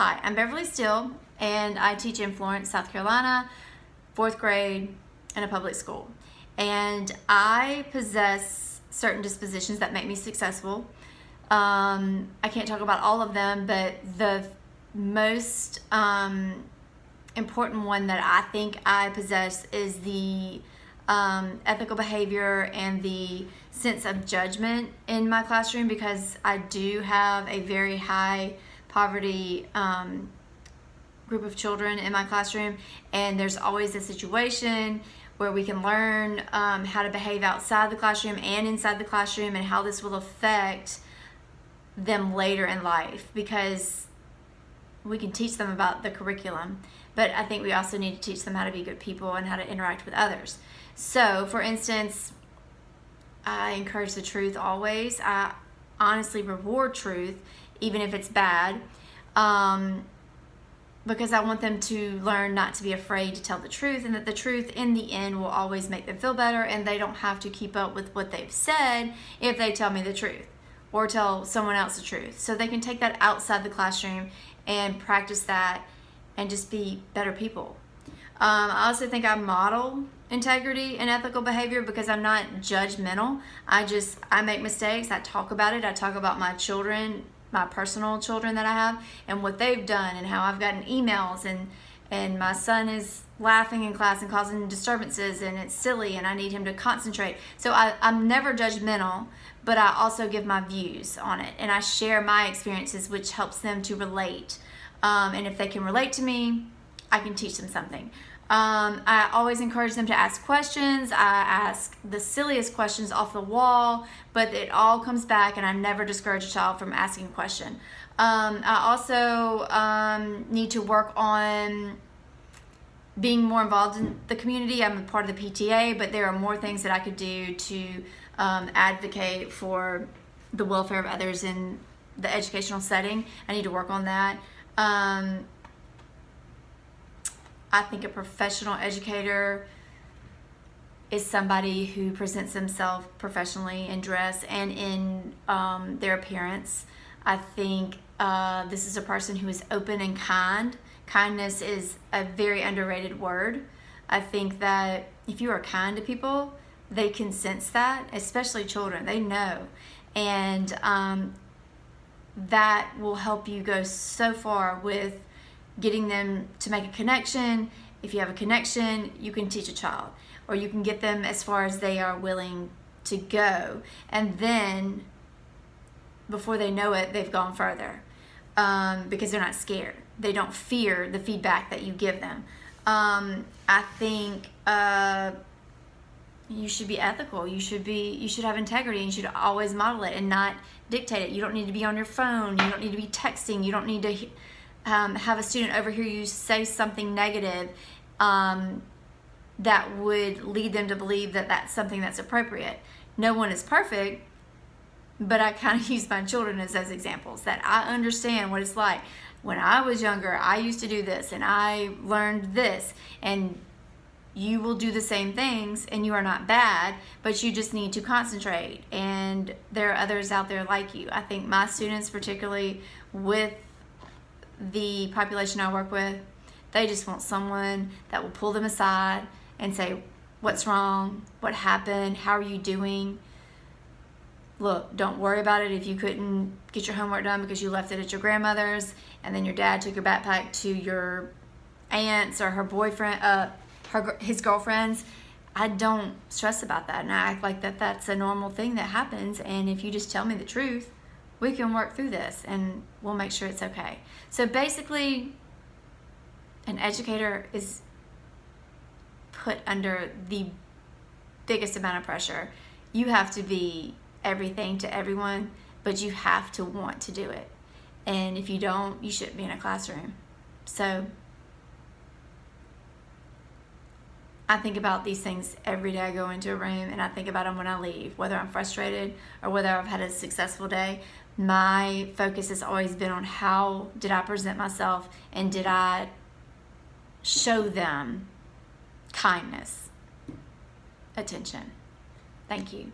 Hi, I'm Beverly Steele, and I teach in Florence, South Carolina, 4th grade in a public school. And I possess certain dispositions that make me successful. I can't talk about all of them, but the most important one that I think I possess is the ethical behavior and the sense of judgment in my classroom, because I do have a very high poverty group of children in my classroom, and there's always a situation where we can learn how to behave outside the classroom and inside the classroom, and how this will affect them later in life, because we can teach them about the curriculum, but I think we also need to teach them how to be good people and how to interact with others. So, for instance, I encourage the truth always. I honestly reward truth, even if it's bad, because I want them to learn not to be afraid to tell the truth, and that the truth in the end will always make them feel better, and they don't have to keep up with what they've said if they tell me the truth or tell someone else the truth. So they can take that outside the classroom and practice that and just be better people. I also think I model integrity and ethical behavior because I'm not judgmental. I make mistakes. I talk about it. I talk about my children, my personal children that I have, and what they've done, and how I've gotten emails, and my son is laughing in class and causing disturbances, and it's silly, and I need him to concentrate. So I'm never judgmental, but I also give my views on it, and I share my experiences, which helps them to relate. And if they can relate to me, I can teach them something. I always encourage them to ask questions. I ask the silliest questions off the wall, but it all comes back, and I never discourage a child from asking a question. I also need to work on being more involved in the community. I'm a part of the PTA, but there are more things that I could do to advocate for the welfare of others in the educational setting. I need to work on that. I think a professional educator is somebody who presents themselves professionally in dress and in their appearance. I think this is a person who is open and kind. Kindness is a very underrated word. I think that if you are kind to people, they can sense that, especially children. They know. And that will help you go so far with getting them to make a connection. If you have a connection, you can teach a child, or you can get them as far as they are willing to go, and then before they know it, they've gone further, because they're not scared. They don't fear the feedback that you give them. I think you should be ethical. You should have integrity, and you should always model it and not dictate it. You don't need to be on your phone. You don't need to be texting. You don't need to have a student overhear you say something negative that would lead them to believe that that's something that's appropriate. No one is perfect, but I kind of use my children as those examples, that I understand what it's like. When I was younger, I used to do this, and I learned this, and you will do the same things, and you are not bad, but you just need to concentrate, and there are others out there like you. I think my students, particularly with the population I work with, they just want someone that will pull them aside and say, what's wrong? What happened? How are you doing? Look, don't worry about it if you couldn't get your homework done because you left it at your grandmother's, and then your dad took your backpack to your aunt's or her boyfriend, his girlfriend's. I don't stress about that, and I act like that's a normal thing that happens, and if you just tell me the truth, we can work through this, and we'll make sure it's okay. So basically, an educator is put under the biggest amount of pressure. You have to be everything to everyone, but you have to want to do it. And if you don't, you shouldn't be in a classroom. So I think about these things every day I go into a room, and I think about them when I leave, whether I'm frustrated or whether I've had a successful day. My focus has always been on how did I present myself, and did I show them kindness, attention. Thank you.